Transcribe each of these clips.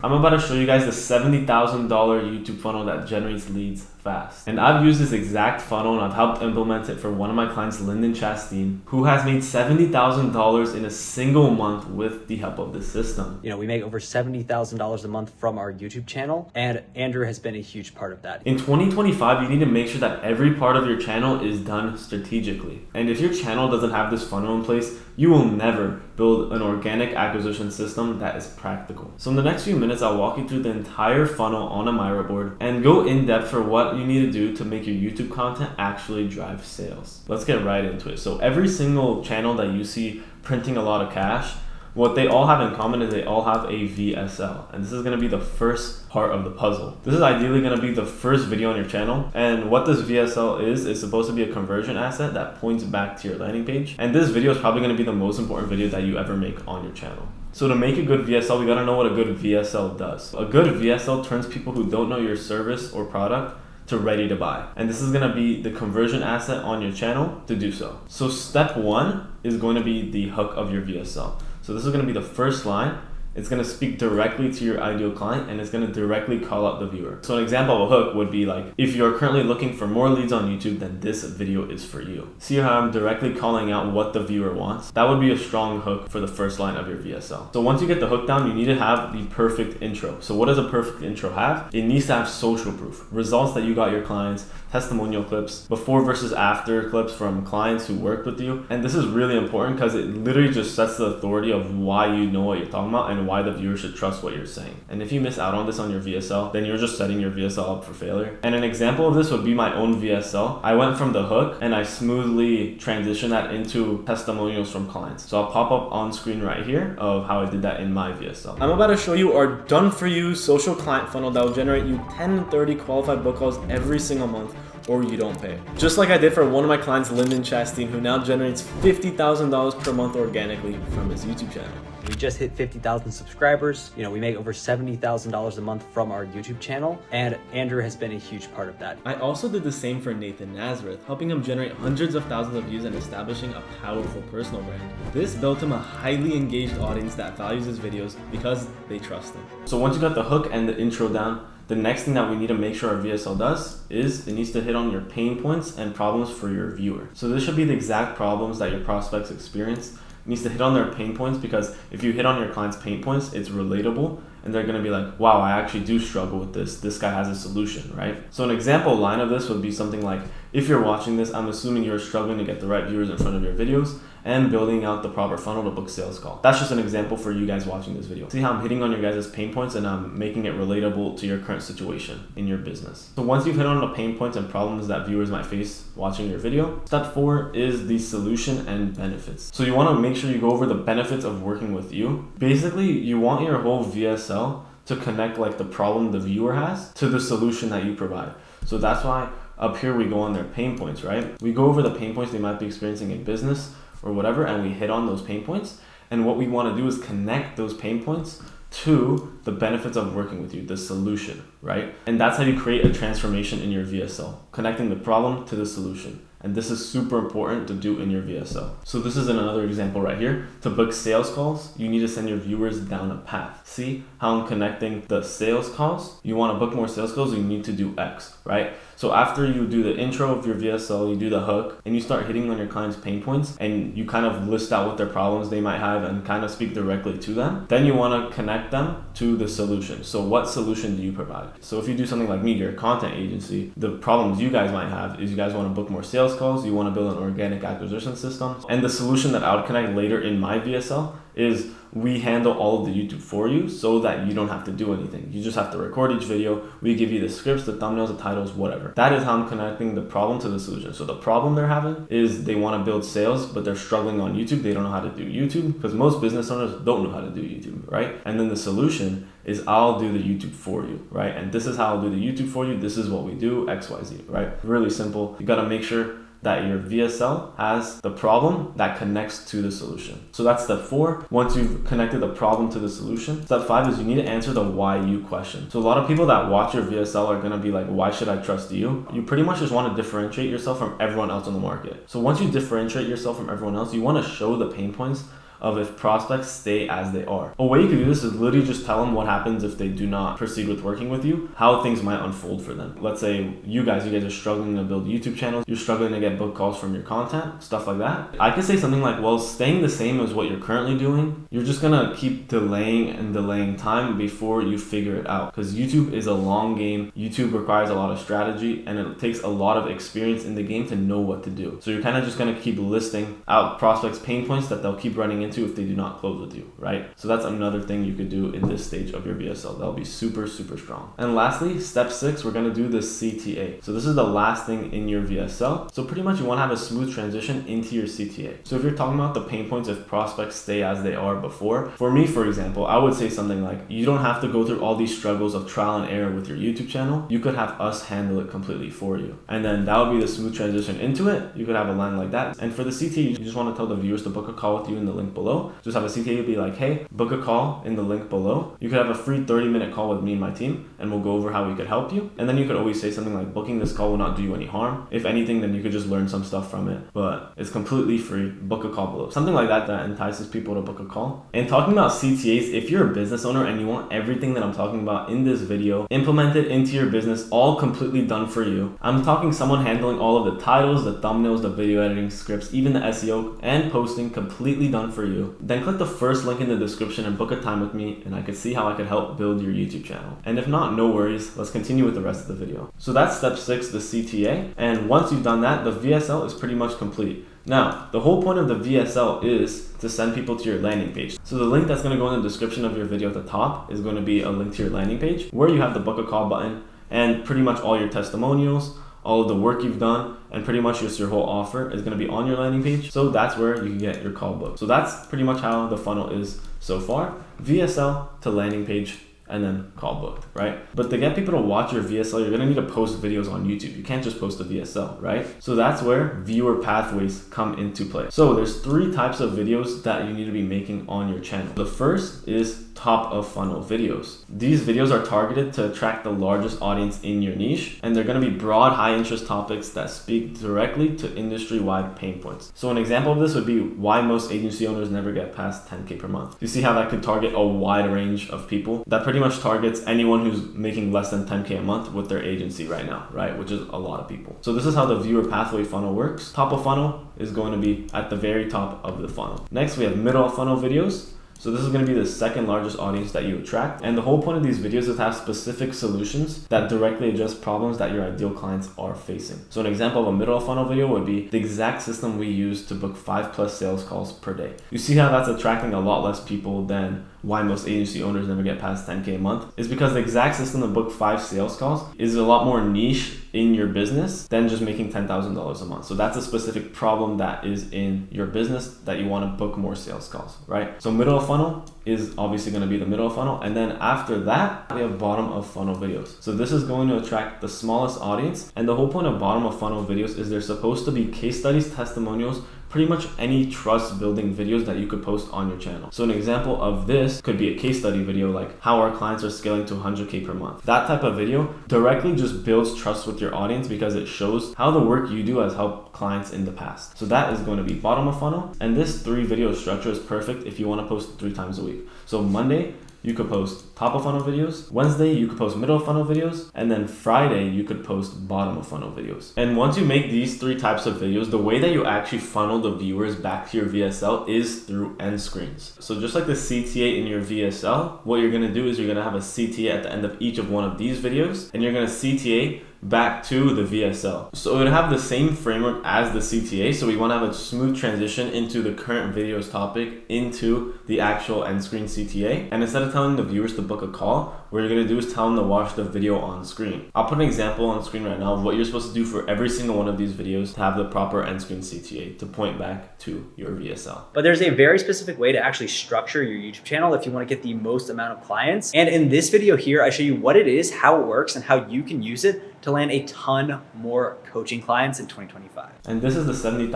I'm about to show you guys the $70,000 YouTube funnel that generates leads fast. And I've used this exact funnel and I've helped implement it for one of my clients, Lyndon Chastain, who has made $70,000 in a single month with the help of this system. We make over $70,000 a month from our YouTube channel, and Andrew has been a huge part of that. In 2025, you need to make sure that every part of your channel is done strategically. And if your channel doesn't have this funnel in place, you will never build an organic acquisition system that is practical. So in the next few minutes, I'll walk you through the entire funnel on a Miro board and go in depth for what you need to do to make your YouTube content actually drive sales. Let's get right into it. So every single channel that you see printing a lot of cash, what they all have in common is they all have a VSL, and this is going to be the first part of the puzzle. This is ideally going to be the first video on your channel, and what this VSL is supposed to be a conversion asset that points back to your landing page, and this video is probably going to be the most important video that you ever make on your channel. So to make a good VSL, we got to know what a good VSL does. A good VSL turns people who don't know your service or product to ready to buy. And this is gonna be the conversion asset on your channel to do so. So step one is going to be the hook of your VSL. So this is gonna be the first line. It's gonna speak directly to your ideal client and it's gonna directly call out the viewer. So an example of a hook would be like, if you're currently looking for more leads on YouTube, then this video is for you. See how I'm directly calling out what the viewer wants? That would be a strong hook for the first line of your VSL. So once you get the hook down, you need to have the perfect intro. So what does a perfect intro have? It needs to have social proof, results that you got your clients, testimonial clips, before versus after clips from clients who worked with you. And this is really important because it literally just sets the authority of why you know what you're talking about and why the viewer should trust what you're saying. And if you miss out on this on your VSL, then you're just setting your VSL up for failure. And an example of this would be my own VSL. I went from the hook and I smoothly transitioned that into testimonials from clients. So I'll pop up on screen right here of how I did that in my VSL. I'm about to show you our done for you social client funnel that will generate you 10 to 30 qualified book calls every single month, or you don't pay. Just like I did for one of my clients, Lyndon Chastain, who now generates $50,000 per month organically from his YouTube channel. We just hit 50,000 subscribers. We make over $70,000 a month from our YouTube channel, and Andrew has been a huge part of that. I also did the same for Nathan Nazareth, helping him generate hundreds of thousands of views and establishing a powerful personal brand. This built him a highly engaged audience that values his videos because they trust him. So once you got the hook and the intro down, the next thing that we need to make sure our VSL does is it needs to hit on your pain points and problems for your viewer. So this should be the exact problems that your prospects experience. It needs to hit on their pain points, because if you hit on your client's pain points, it's relatable and they're gonna be like, wow, I actually do struggle with this. This guy has a solution, right? So an example line of this would be something like, if you're watching this, I'm assuming you're struggling to get the right viewers in front of your videos and building out the proper funnel to book sales call. That's just an example for you guys watching this video. See how I'm hitting on your guys' pain points and I'm making it relatable to your current situation in your business. So once you've hit on the pain points and problems that viewers might face watching your video, step 4 is the solution and benefits. So you wanna make sure you go over the benefits of working with you. Basically, you want your whole VSL to connect like the problem the viewer has to the solution that you provide. So that's why up here we go on their pain points, right? We go over the pain points they might be experiencing in business or whatever, and we hit on those pain points. And what we want to do is connect those pain points to the benefits of working with you, the solution, right? And that's how you create a transformation in your VSL, connecting the problem to the solution. And this is super important to do in your VSL. So this is another example right here. To book sales calls, you need to send your viewers down a path. See how I'm connecting the sales calls? You want to book more sales calls, you need to do X, right? So after you do the intro of your VSL, you do the hook, and you start hitting on your clients' pain points, and you kind of list out what their problems they might have and kind of speak directly to them. Then you want to connect them to the solution. So what solution do you provide? So if you do something like me, you're a content agency, the problems you guys might have is you guys want to book more sales calls, you want to build an organic acquisition system. And the solution that I would connect later in my VSL is we handle all of the YouTube for you so that you don't have to do anything. You just have to record each video. We give you the scripts, the thumbnails, the titles, whatever. That is how I'm connecting the problem to the solution. So the problem they're having is they want to build sales, but they're struggling on YouTube. They don't know how to do YouTube because most business owners don't know how to do YouTube, right? And then the solution is I'll do the YouTube for you, right? And this is how I'll do the YouTube for you. This is what we do, X, Y, Z, right? Really simple. You got to make sure that your VSL has the problem that connects to the solution. So that's step 4. Once you've connected the problem to the solution, step 5 is you need to answer the why you question. So a lot of people that watch your VSL are gonna be like, why should I trust you? You pretty much just wanna differentiate yourself from everyone else on the market. So once you differentiate yourself from everyone else, you wanna show the pain points of if prospects stay as they are. A way you can do this is literally just tell them what happens if they do not proceed with working with you, how things might unfold for them. Let's say you guys are struggling to build YouTube channels, you're struggling to get book calls from your content, stuff like that. I could say something like, well, staying the same as what you're currently doing, you're just gonna keep delaying and delaying time before you figure it out. Because YouTube is a long game. YouTube requires a lot of strategy and it takes a lot of experience in the game to know what to do. So you're kind of just gonna keep listing out prospects' pain points that they'll keep running into if they do not close with you, right? So that's another thing you could do in this stage of your VSL. That'll be super, super strong. And lastly, step 6, we're gonna do the CTA. So this is the last thing in your VSL. So pretty much you wanna have a smooth transition into your CTA. So if you're talking about the pain points if prospects stay as they are before, for me, for example, I would say something like, you don't have to go through all these struggles of trial and error with your YouTube channel. You could have us handle it completely for you. And then that would be the smooth transition into it. You could have a line like that. And for the CTA, you just want to tell the viewers to book a call with you in the link below. Just have a CTA be like, hey, book a call in the link below. You could have a free 30-minute call with me and my team, and we'll go over how we could help you. And then you could always say something like, booking this call will not do you any harm. If anything, then you could just learn some stuff from it, but it's completely free. Book a call below. Something like that entices people to book a call. And talking about CTAs, if you're a business owner and you want everything that I'm talking about in this video implemented into your business, all completely done for you, I'm talking someone handling all of the titles, the thumbnails, the video editing scripts, even the SEO and posting, completely done for you. Then click the first link in the description and book a time with me, and I could see how I could help build your YouTube channel. And if not, no worries, let's continue with the rest of the video. So that's step 6, the CTA. And once you've done that, the VSL is pretty much complete. Now, the whole point of the VSL is to send people to your landing page. So the link that's going to go in the description of your video at the top is going to be a link to your landing page where you have the book a call button and pretty much all your testimonials, all of the work you've done, and pretty much just your whole offer is going to be on your landing page. So that's where you can get your call booked. So that's pretty much how the funnel is so far. VSL to landing page and then call booked, right? But to get people to watch your VSL, you're gonna need to post videos on YouTube. You can't just post a VSL, right? So that's where viewer pathways come into play. So there's 3 types of videos that you need to be making on your channel. The first is top of funnel videos. These videos are targeted to attract the largest audience in your niche, and they're gonna be broad, high interest topics that speak directly to industry-wide pain points. So an example of this would be why most agency owners never get past 10K per month. You see how that could target a wide range of people? That pretty much targets anyone who's making less than 10K a month with their agency right now, right? Which is a lot of people. So this is how the viewer pathway funnel works. Top of funnel is going to be at the very top of the funnel. Next, we have middle of funnel videos. So this is going to be the second largest audience that you attract. And the whole point of these videos is to have specific solutions that directly address problems that your ideal clients are facing. So an example of a middle of funnel video would be the exact system we use to book 5+ sales calls per day. You see how that's attracting a lot less people than why most agency owners never get past 10K a month? Is because the exact system to book 5 sales calls is a lot more niche in your business than just making $10,000 a month. So that's a specific problem that is in your business that you want to book more sales calls, right? So middle of funnel is obviously going to be the middle of funnel. And then after that, we have bottom of funnel videos. So this is going to attract the smallest audience. And the whole point of bottom of funnel videos is they're supposed to be case studies, testimonials, pretty much any trust building videos that you could post on your channel. So an example of this could be a case study video like how our clients are scaling to 100K per month. That type of video directly just builds trust with your audience because it shows how the work you do has helped clients in the past. So that is going to be bottom of funnel. And this 3 video structure is perfect if you want to post 3 times a week. So Monday, you could post top of funnel videos. Wednesday, you could post middle of funnel videos. And then Friday, you could post bottom of funnel videos. And once you make these 3 types of videos, the way that you actually funnel the viewers back to your VSL is through end screens. So just like the CTA in your VSL, what you're gonna do is you're gonna have a CTA at the end of each of one of these videos, and you're gonna CTA back to the VSL. So it would have the same framework as the CTA. So we want to have a smooth transition into the current video's topic into the actual end screen CTA. And instead of telling the viewers to book a call, what you're going to do is tell them to watch the video on screen. I'll put an example on screen right now of what you're supposed to do for every single one of these videos to have the proper end screen CTA to point back to your VSL. But there's a very specific way to actually structure your YouTube channel if you want to get the most amount of clients. And in this video here, I show you what it is, how it works, and how you can use it to land a ton more coaching clients in 2025. And this is the $70,000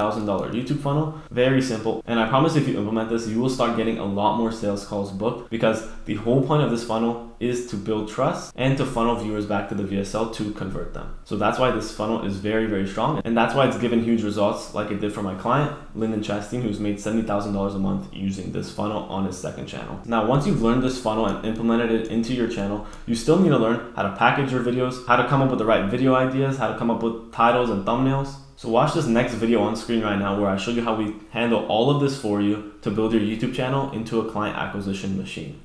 YouTube funnel. Very simple. And I promise if you implement this, you will start getting a lot more sales calls booked because the whole point of this funnel is to build trust and to funnel viewers back to the VSL to convert them. So that's why this funnel is very, very strong. And that's why it's given huge results like it did for my client, Lyndon Chastain, who's made $70,000 a month using this funnel on his second channel. Now, once you've learned this funnel and implemented it into your channel, you still need to learn how to package your videos, how to come up with the right video ideas, how to come up with titles and thumbnails. So watch this next video on screen right now where I show you how we handle all of this for you to build your YouTube channel into a client acquisition machine.